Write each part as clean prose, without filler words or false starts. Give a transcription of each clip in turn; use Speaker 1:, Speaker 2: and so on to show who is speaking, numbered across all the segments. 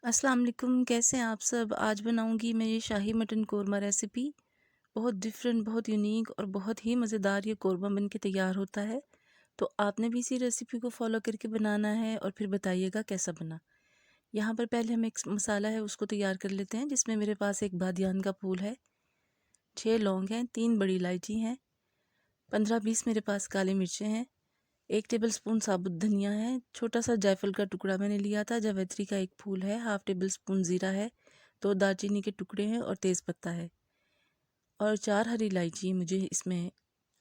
Speaker 1: अस्सलाम वालेकुम, कैसे हैं आप सब। आज बनाऊंगी मैं ये शाही मटन कोरमा रेसिपी। बहुत डिफरेंट, बहुत यूनिक और बहुत ही मज़ेदार ये कोरमा बन के तैयार होता है। तो आपने भी इसी रेसिपी को फॉलो करके बनाना है और फिर बताइएगा कैसा बना। यहाँ पर पहले हम एक मसाला है उसको तैयार कर लेते हैं, जिसमें मेरे पास एक बादियान का फूल है, 6 लौंग हैं, 3 बड़ी इलायची हैं, 15-20 मेरे पास काली मिर्चें हैं, 1 टेबल स्पून साबुत धनिया है, छोटा सा जायफल का टुकड़ा मैंने लिया था, जावित्री का एक फूल है, हाफ टेबल स्पून ज़ीरा है, 2 दालचीनी के टुकड़े हैं और तेज़ पत्ता है, और 4 हरी इलायची मुझे इसमें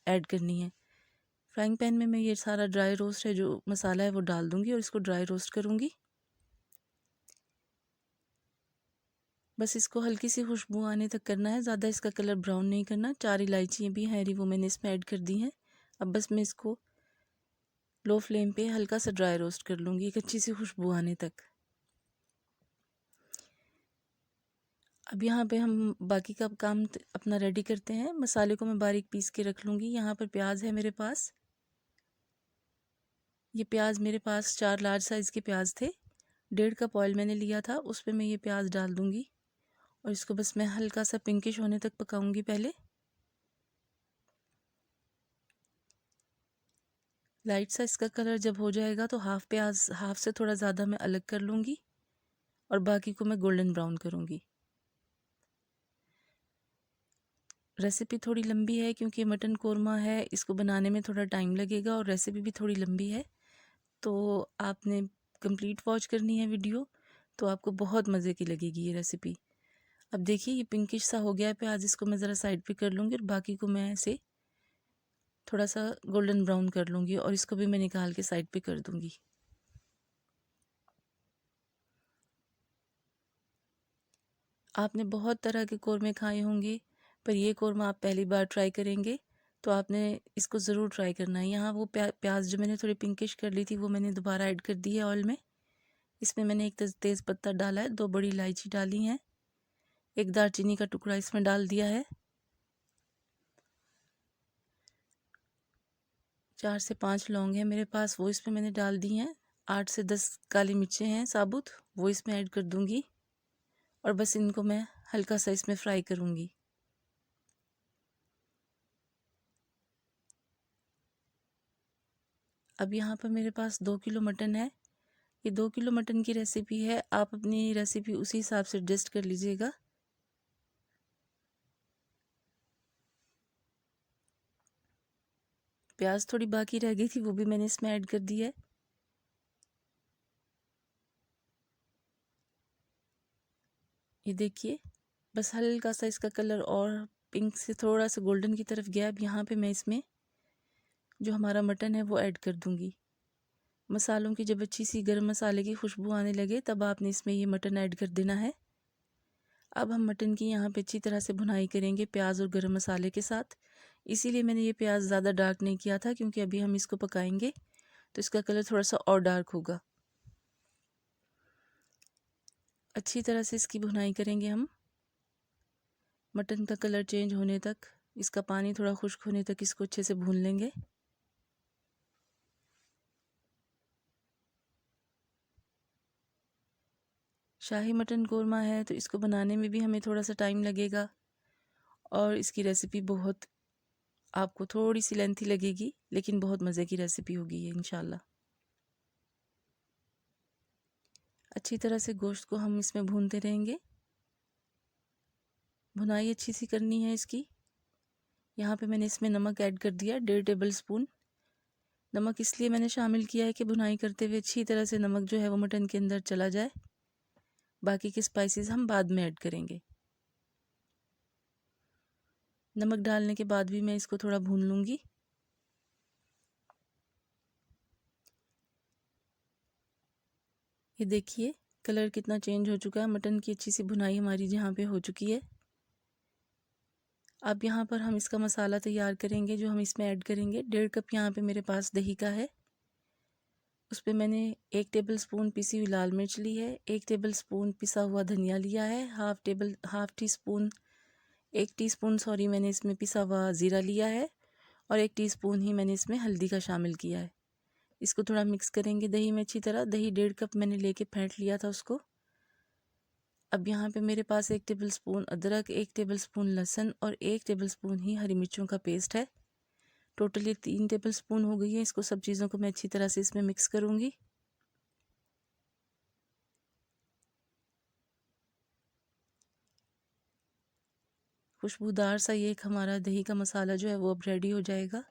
Speaker 1: ऐड करनी है। फ्राइंग पैन में मैं ये सारा ड्राई रोस्ट है जो मसाला है वो डाल दूंगी और इसको ड्राई रोस्ट करूंगी। बस इसको हल्की सी खुशबू आने तक करना है, ज़्यादा इसका कलर ब्राउन नहीं करना। 4 इलायची भी हरी वो मैंने इसमें ऐड कर दी हैं। अब बस मैं इसको लो फ्लेम पे हल्का सा ड्राई रोस्ट कर लूँगी, एक अच्छी सी खुशबू आने तक। अब यहाँ पे हम बाकी का काम अपना रेडी करते हैं। मसाले को मैं बारीक पीस के रख लूँगी। यहाँ पर प्याज है मेरे पास, ये प्याज मेरे पास 4 लार्ज साइज़ के प्याज थे। 1.5 कप ऑयल मैंने लिया था, उस पर मैं ये प्याज डाल दूँगी और इसको बस मैं हल्का सा पिंकिश होने तक पकाऊँगी। पहले लाइट सा इसका कलर जब हो जाएगा तो हाफ प्याज, हाफ से थोड़ा ज़्यादा मैं अलग कर लूँगी और बाकी को मैं गोल्डन ब्राउन करूँगी। रेसिपी थोड़ी लंबी है क्योंकि मटन कोरमा है, इसको बनाने में थोड़ा टाइम लगेगा और रेसिपी भी थोड़ी लंबी है, तो आपने कंप्लीट वॉच करनी है वीडियो, तो आपको बहुत मज़े की लगेगी ये रेसिपी। अब देखिए ये पिंकिश सा हो गया है प्याज, इसको मैं ज़रा साइड पे कर लूँगी और बाकी को मैं ऐसे थोड़ा सा गोल्डन ब्राउन कर लूँगी और इसको भी मैं निकाल के साइड पे कर दूँगी। आपने बहुत तरह के कोरमे खाए होंगे, पर ये कोरमा आप पहली बार ट्राई करेंगे तो आपने इसको ज़रूर ट्राई करना है। यहाँ वो प्याज जो मैंने थोड़ी पिंकिश कर ली थी वो मैंने दोबारा ऐड कर दी है ऑयल में। इसमें मैंने एक तेज़ पत्ता डाला है, 2 बड़ी इलायची डाली हैं, एक दालचीनी का टुकड़ा इसमें डाल दिया है, 4 से 5 लौंग हैं मेरे पास, वो इसमें मैंने डाल दी हैं, 8 से 10 काली मिर्चें हैं साबुत, वो इसमें ऐड कर दूंगी और बस इनको मैं हल्का सा इसमें फ्राई करूंगी। अब यहाँ पर मेरे पास 2 किलो मटन है। ये 2 किलो मटन की रेसिपी है, आप अपनी रेसिपी उसी हिसाब से एडजस्ट कर लीजिएगा। प्याज थोड़ी बाकी रह गई थी, वो भी मैंने इसमें ऐड कर दी है। ये देखिए बस हल्का सा इसका कलर और पिंक से थोड़ा सा गोल्डन की तरफ गया। अब यहाँ पे मैं इसमें जो हमारा मटन है वो ऐड कर दूंगी। मसालों की जब अच्छी सी गरम मसाले की खुशबू आने लगे तब आपने इसमें ये मटन ऐड कर देना है। अब हम मटन की यहाँ पे अच्छी तरह से भुनाई करेंगे प्याज और गरम मसाले के साथ। इसीलिए मैंने ये प्याज ज़्यादा डार्क नहीं किया था, क्योंकि अभी हम इसको पकाएंगे तो इसका कलर थोड़ा सा और डार्क होगा। अच्छी तरह से इसकी भुनाई करेंगे हम, मटन का कलर चेंज होने तक, इसका पानी थोड़ा खुश्क होने तक इसको अच्छे से भून लेंगे। शाही मटन कोरमा है तो इसको बनाने में भी हमें थोड़ा सा टाइम लगेगा और इसकी रेसिपी बहुत आपको थोड़ी सी लेंथी लगेगी, लेकिन बहुत मज़े की रेसिपी होगी ये इंशाल्लाह। अच्छी तरह से गोश्त को हम इसमें भूनते रहेंगे, भुनाई अच्छी सी करनी है इसकी। यहाँ पे मैंने इसमें नमक ऐड कर दिया, 1.5 टेबल स्पून। नमक इसलिए मैंने शामिल किया है कि भुनाई करते हुए अच्छी तरह से नमक जो है वो मटन के अंदर चला जाए। बाकी के स्पाइसेस हम बाद में ऐड करेंगे। नमक डालने के बाद भी मैं इसको थोड़ा भून लूँगी। ये देखिए कलर कितना चेंज हो चुका है, मटन की अच्छी सी भुनाई हमारी जहाँ पे हो चुकी है। अब यहाँ पर हम इसका मसाला तैयार करेंगे जो हम इसमें ऐड करेंगे। 1.5 कप यहाँ पे मेरे पास दही का है, उस पर मैंने 1 टेबल स्पून पिसी हुई लाल मिर्च ली है, 1 टेबल स्पून पिसा हुआ धनिया लिया है, एक टीस्पून सॉरी मैंने इसमें पिसा हुआ ज़ीरा लिया है और 1 टीस्पून ही मैंने इसमें हल्दी का शामिल किया है। इसको थोड़ा मिक्स करेंगे दही में अच्छी तरह। दही 1.5 कप मैंने लेके फेंट लिया था उसको। अब यहाँ पे मेरे पास 1 टेबलस्पून अदरक, 1 टेबलस्पून लहसुन और 1 टेबलस्पून ही हरी मिर्चों का पेस्ट है। टोटल ये 3 टेबलस्पून हो गई है। इसको सब चीज़ों को मैं अच्छी तरह से इसमें मिक्स करूँगी। खुशबूदार सा ये एक हमारा दही का मसाला जो है वो अब रेडी हो जाएगा।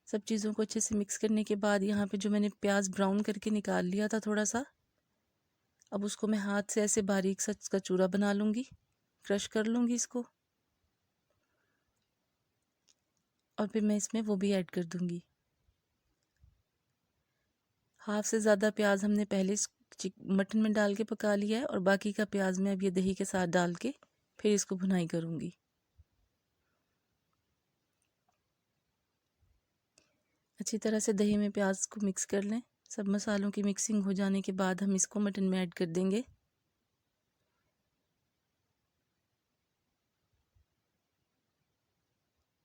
Speaker 1: सब चीज़ों को अच्छे से मिक्स करने के बाद यहाँ पे जो मैंने प्याज ब्राउन करके निकाल लिया था थोड़ा सा, अब उसको मैं हाथ से ऐसे बारीक सा इसका चूरा बना लूँगी, क्रश कर लूँगी इसको, और फिर मैं इसमें वो भी ऐड कर दूँगी। हाफ से ज़्यादा प्याज हमने पहले मटन में डाल के पका लिया है और बाकी का प्याज मैं अब ये दही के साथ डाल के फिर इसको भुनाई करूँगी। अच्छी तरह से दही में प्याज को मिक्स कर लें। सब मसालों की मिक्सिंग हो जाने के बाद हम इसको मटन में ऐड कर देंगे।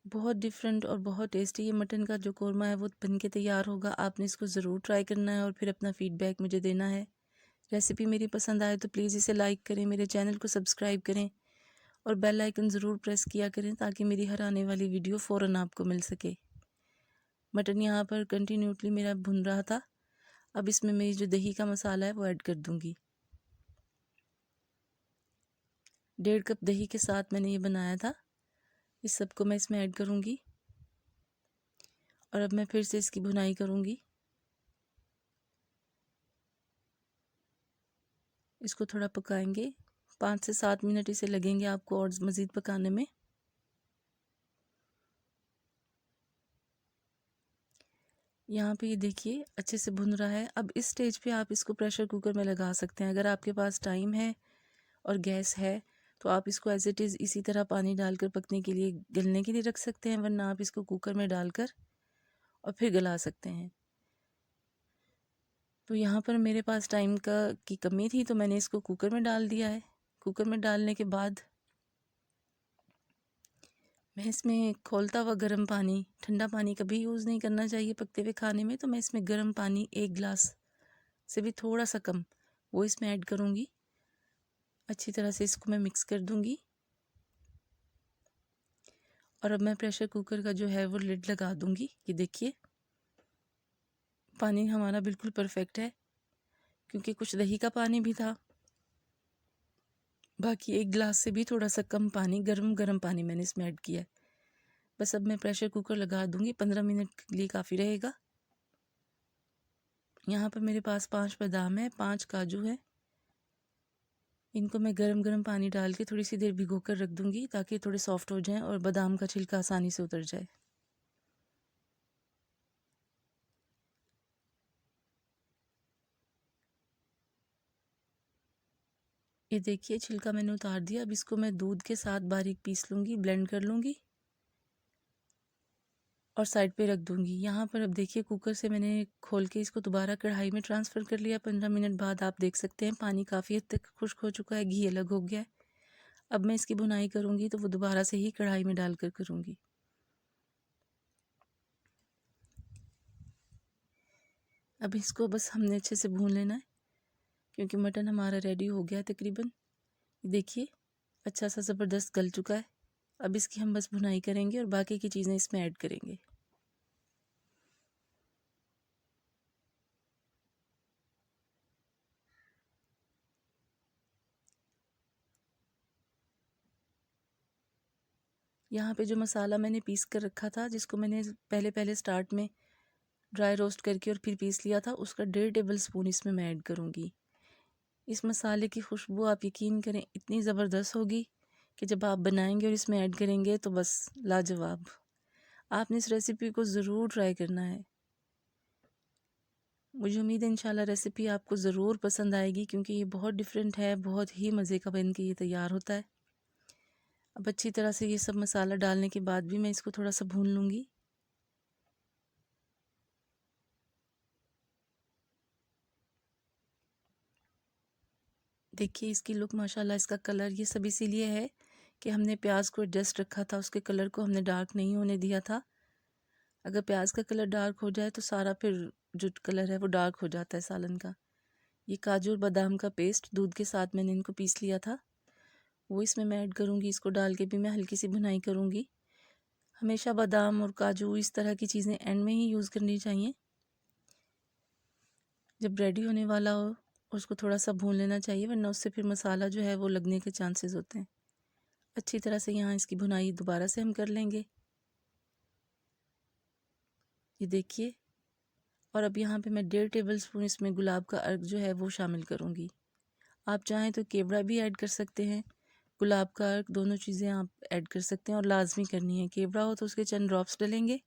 Speaker 1: बहुत डिफरेंट और बहुत टेस्टी ये मटन का जो कोरमा है वो बन के तैयार होगा। आपने इसको ज़रूर ट्राई करना है और फिर अपना फीडबैक मुझे देना है। रेसिपी मेरी पसंद आए तो प्लीज़ इसे लाइक करें, मेरे चैनल को सब्सक्राइब करें और बेल आइकन ज़रूर प्रेस किया करें ताकि मेरी हर आने वाली वीडियो फ़ौरन आपको मिल सके। मटन यहाँ पर कंटिन्यूसली मेरा भुन रहा था। अब इसमें मेरी जो दही का मसाला है वो ऐड कर दूँगी। 1.5 कप दही के साथ मैंने ये बनाया था। इस सब को मैं इसमें ऐड करूँगी और अब मैं फिर से इसकी भुनाई करूँगी। इसको थोड़ा पकाएंगे, 5 से 7 मिनट इसे लगेंगे आपको और मज़ीद पकाने में। यहाँ पे ये देखिए अच्छे से भुन रहा है। अब इस स्टेज पे आप इसको प्रेशर कुकर में लगा सकते हैं। अगर आपके पास टाइम है और गैस है तो आप इसको एज इट इज़ इसी तरह पानी डालकर पकने के लिए गलने के लिए रख सकते हैं, वरना आप इसको कुकर में डालकर और फिर गला सकते हैं। तो यहाँ पर मेरे पास टाइम की कमी थी तो मैंने इसको कुकर में डाल दिया है। कुकर में डालने के बाद मैं इसमें खौलता हुआ गर्म पानी, ठंडा पानी कभी यूज़ नहीं करना चाहिए पकते हुए खाने में, तो मैं इसमें गर्म पानी 1 गिलास से भी थोड़ा सा कम वो इसमें ऐड करूँगी। अच्छी तरह से इसको मैं मिक्स कर दूँगी और अब मैं प्रेशर कुकर का जो है वो लिड लगा दूँगी। ये देखिए पानी हमारा बिल्कुल परफेक्ट है क्योंकि कुछ दही का पानी भी था। बाकी 1 गिलास से भी थोड़ा सा कम पानी, गरम पानी मैंने इसमें ऐड किया है। बस अब मैं प्रेशर कुकर लगा दूँगी, 15 मिनट के लिए काफ़ी रहेगा। यहाँ पर मेरे पास 5 बादाम है, 5 काजू है। इनको मैं गरम पानी डाल के थोड़ी सी देर भिगो कर रख दूँगी ताकि थोड़े सॉफ्ट हो जाएं और बादाम का छिलका आसानी से उतर जाए। ये देखिए छिलका मैंने उतार दिया। अब इसको मैं दूध के साथ बारीक पीस लूँगी, ब्लेंड कर लूँगी और साइड पे रख दूँगी। यहाँ पर अब देखिए कुकर से मैंने खोल के इसको दोबारा कढ़ाई में ट्रांसफ़र कर लिया। 15 मिनट बाद आप देख सकते हैं पानी काफ़ी हद तक खुश्क हो चुका है, घी अलग हो गया है। अब मैं इसकी भुनाई करूँगी तो वो दोबारा से ही कढ़ाई में डालकर करूँगी। अब इसको बस हमने अच्छे से भून लेना है क्योंकि मटन हमारा रेडी हो गया है तकरीबन। देखिए अच्छा सा ज़बरदस्त गल चुका है। अब इसकी हम बस भुनाई करेंगे और बाकी की चीज़ें इसमें ऐड करेंगे। यहाँ पे जो मसाला मैंने पीस कर रखा था, जिसको मैंने पहले स्टार्ट में ड्राई रोस्ट करके और फिर पीस लिया था, उसका 1.5 टेबल स्पून इसमें मैं ऐड करूँगी। इस मसाले की खुशबू आप यकीन करें इतनी ज़बरदस्त होगी कि जब आप बनाएंगे और इसमें ऐड करेंगे तो बस लाजवाब। आपने इस रेसिपी को ज़रूर ट्राई करना है। मुझे उम्मीद है इंशाल्लाह रेसिपी आपको ज़रूर पसंद आएगी क्योंकि ये बहुत डिफरेंट है, बहुत ही मज़े का बन के ये तैयार होता है। अब अच्छी तरह से ये सब मसाला डालने के बाद भी मैं इसको थोड़ा सा भून लूँगी। देखिए इसकी लुक माशाल्लाह, इसका कलर, ये सब इसीलिए है कि हमने प्याज को एडजस्ट रखा था, उसके कलर को हमने डार्क नहीं होने दिया था। अगर प्याज का कलर डार्क हो जाए तो सारा फिर जो कलर है वो डार्क हो जाता है सालन का। ये काजू और बादाम का पेस्ट दूध के साथ मैंने इनको पीस लिया था, वो इसमें मैं ऐड करूँगी। इसको डाल के भी मैं हल्की सी भुनाई करूँगी। हमेशा बादाम और काजू इस तरह की चीज़ें एंड में ही यूज़ करनी चाहिए। जब रेडी होने वाला हो उसको थोड़ा सा भून लेना चाहिए, वरना उससे फिर मसाला जो है वो लगने के चांसेस होते हैं। अच्छी तरह से यहाँ इसकी भुनाई दोबारा से हम कर लेंगे। ये देखिए, और अब यहाँ पे मैं 1.5 टेबल स्पून इसमें गुलाब का अर्क जो है वो शामिल करूँगी। आप चाहें तो केवड़ा भी ऐड कर सकते हैं, गुलाब का अर्क, दोनों चीज़ें आप ऐड कर सकते हैं और लाजमी करनी है। केवड़ा हो तो उसके चंद ड्रॉप्स डलेंगे,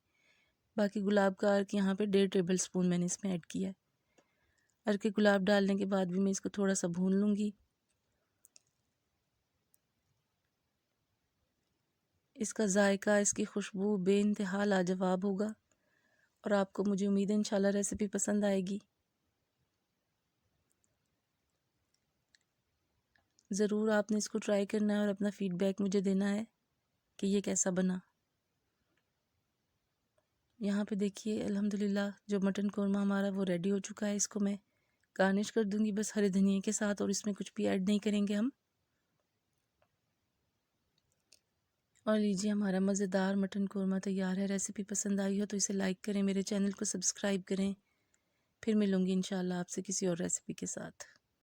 Speaker 1: बाकी गुलाब का अर्क यहाँ पे 1.5 टेबल स्पून मैंने इसमें ऐड किया है। अर्क के गुलाब डालने के बाद भी मैं इसको थोड़ा सा भून लूँगी। इसका जायका, इसकी खुशबू बेइंतहा लाजवाब होगा और आपको, मुझे उम्मीद है, इंशाल्लाह रेसिपी पसंद आएगी। ज़रूर आपने इसको ट्राई करना है और अपना फ़ीडबैक मुझे देना है कि ये कैसा बना। यहाँ पे देखिए अल्हम्दुलिल्लाह जो मटन कौरमा हमारा वो रेडी हो चुका है। इसको मैं गार्निश कर दूँगी बस हरे धनिए के साथ, और इसमें कुछ भी ऐड नहीं करेंगे हम। और लीजिए, हमारा मज़ेदार मटन कौरमा तैयार है। रेसिपी पसंद आई हो तो इसे लाइक करें, मेरे चैनल को सब्सक्राइब करें। फिर मिलूँगी इंशाल्लाह आपसे किसी और रेसिपी के साथ।